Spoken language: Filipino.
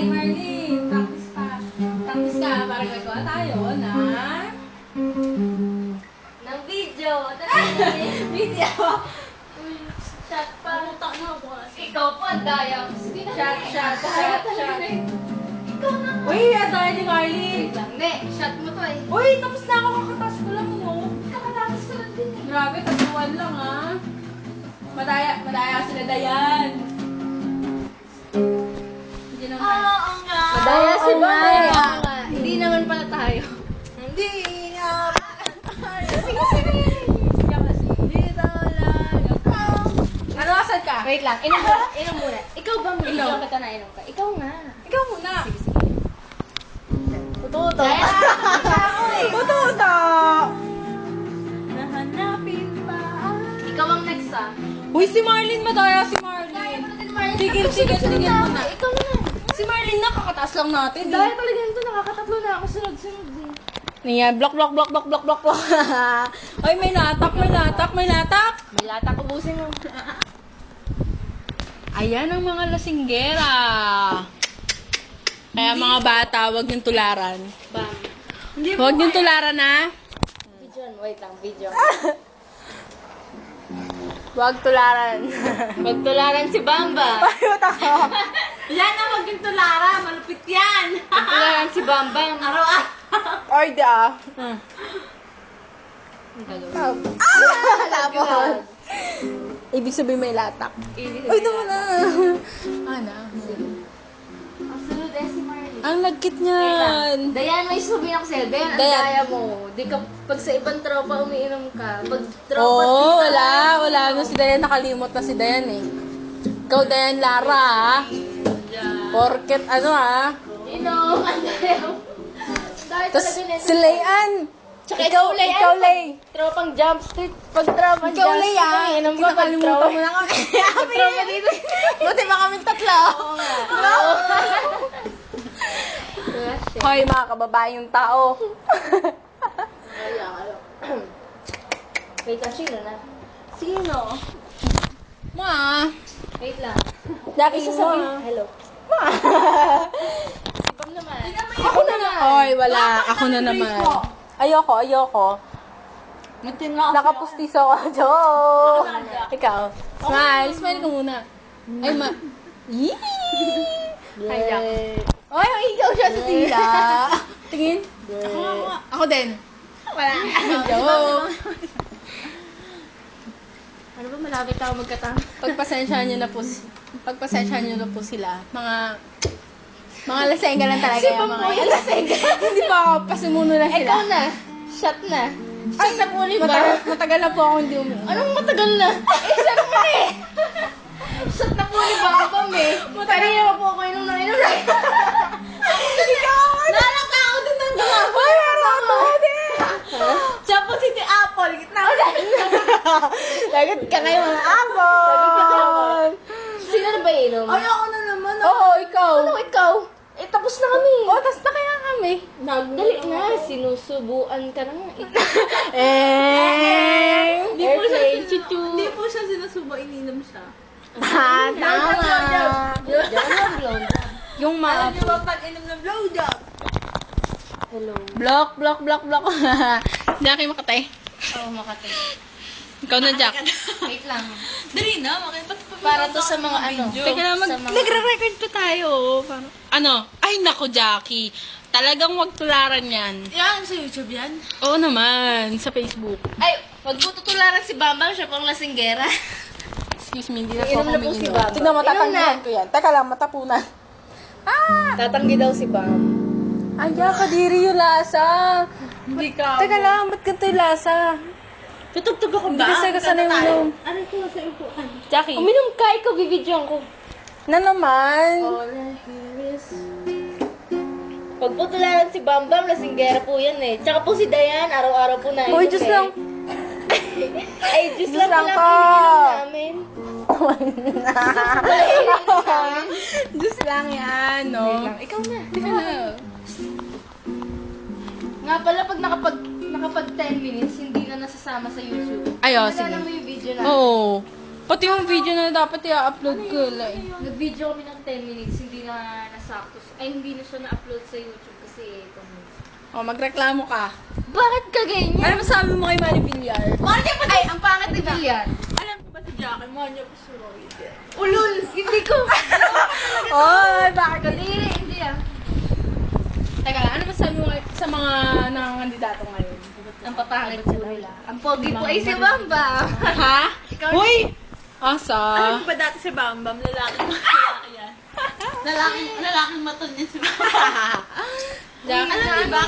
Marlene. Practice pa. Practice ka para gagawa tayo na... ng video. Talaga Video. shot pa. Ikaw po, ang daya. Sige na. Shot. Ikaw na. Uy, atay ni Marlene. Wait lang. Ne, shot mo to eh. Uy, tapos na ako. Kakataas ko lang mo. Kakatapos ko lang din eh. Grabe, tatuan lang ha. Madaya sila Dayan. Hindi naman. Oo nga. Madaya si Oo Bamba. nga. Hindi naman pala tayo. Hindi nga. Sige. Dito lang. Ano, asan ka? Wait lang. Inom muna. Ikaw ba mo? Inom. Ikaw ka na inom ka. Ikaw nga. Ikaw muna. Tututo. Tututo. Nahanapin pa. Ikaw ang next ah. Uy, si Marlene, madaya si Marlene. Tigil mo na. Ikaw na. Si Marlene, nakakataas lang natin. Dahil talaga nito, nakakatatlo na ako sunod-sunod eh. Niya, block. Ay, may latak. May latak, ubusin mo. Ayan ang mga lasinggera. Kaya mga bata, wag niyong tularan. Bam. Huwag niyong tularan, ha? Video, wait lang, video. Huwag tularan. Magtularan si Bamba. Ayot ako. Yan ang wag niyong tularan. Malupit yan. Magtularan si Bambang. Or da. Ang gagawin. Tapos. Ibig sabihin may latak. Uy, tama na. Ana. Ang sunod eh si Marley. Ang lagkit niyan. Dayan, may sabihin ako sa'yo. Dayan, ang Dayan. daya mo. Di ka, pag sa ibang tropa umiinom ka, pag tropa Oo, di ka- wala. No, si Dayan, nakalimot na si Dayan eh. Ikaw, Dayan Lara, ha? Porket, ano, ha? Inom, ang daya mo. Dahil Tapos, talaga nito. si Layan. Tsaka ikaw, Lay. Ikaw, Lay. Tropang jump street. Pag tropang Ikaw, jump Lay, street, ha? umiinom ka pag Kinakalimutan tropa. mo na kami. Pag tropa dito. Buti ba kami tatlo? Oo nga. Hoy, mga kababayang tao. Wait lang, sino na? Sino? Ma. Wait lang. Jackie, Isa mo, sabihin. ha? Hello. Ma. Si Bam naman. Ako na naman. Hoy, wala. Ako na naman. Ayoko. Nakapustiso ako. Joke. Ikaw. Smile ka muna. Ay, Yee! Hi, Jack. Ay, ikaw siya sa tila. Tingin. Ako din. Wala. Joke. Ano ba, malapit ako magkatama? Pagpasensyahan niyo na po sila. Mga lasengga lang talaga Si yung Bam mga po yung lasengga. Hindi pa ako, pasimuno na sila. Ikaw na. Shot na. Shot na po ulit ba? Matagal na po ako hindi uminom. Anong matagal na? Shot mo na eh. Shot na po ulit ba ako eh. Kanina pa po ako inom na inom na. Nalaka ako din ng gumabo. Ay, meron ako din. Siya po si Apple. Gitna ko na. Lagot ka ngayon mga apple. Sino na ba inom? Ay, ako na naman. Oo, ikaw. Ano ikaw? Eh, tapos na kami. Oo, tas na kaya kami. Dali na, sinusubuan ka na nga. Di po siya Airplane, chuchu. Hindi po siya sinusubo, ininom siya. Tama. Blowjob. Yung mga... Di ba pag inom ng blowjob? Hello. Block. Jackie, makatay. Oo, Makati. Ikaw na, Jack. Wait lang. Dali na, Para to sa mga ano. Teka lang, Sa mga- nagre-record pa tayo. Ano? Ay, naku, Jackie. Talagang wag tularan yan. Yan, sa YouTube yan. Oo naman, sa Facebook. Ay, wag mo tutularan si Bambang, siya pang lasinggera. Excuse me, hindi na po Inom ako na po si umiinom. Bamba. Tignan mo, Inom tatanggihan na. ko yan. Teka lang, matapunan. Tatanggi daw si Bam. Ay, kadiri yung lasa. Hindi ka. Teka lang, ba't ganito yung lasa? Tutugtog ako Hindi kasi kasana yung uminom. Ano ko sa upuan? Jackie. Uminom ka, ikaw bibidyoan ko. Na naman. All I hear is... Pag po tularan si Bambam, lasinggera po yan eh. Tsaka po si Dayan, araw-araw po na Uy, Diyos lang. Ay, Diyos Diyos lang lang pala po. pininom namin. Diyos lang yan, no? Ikaw na. Teka lang. Nga pala, pag nakapag 10 minutes, hindi na nasasama sa YouTube. Ay, oh, Nalala sige. mo yung video na. Oo. Pati yung video na dapat i-upload ko lang. Nag-video kami ng 10 minutes, hindi na nasakto. Ay, hindi na siya na-upload sa YouTube kasi ito. O, magreklamo ka. Bakit ka ganyan? Ano masabi mo kay Manny Villar? Ay, ang pangit ni Villar. Alam ko ba si Jackie? Manya ko si Roy. Ulul! Hindi ko. Oy, bakit? Hindi ah. Teka lang, ano masabi mo sa mga nangangandidato ngayon? Ang papangit po nila. Ang pogi po ay si Bamba. Ha? Uy! Asa? Alam ko ba dati si Bambam? Lalaki yan. Lalaking maton niya si Bambam. Jack, Alam niyo ba?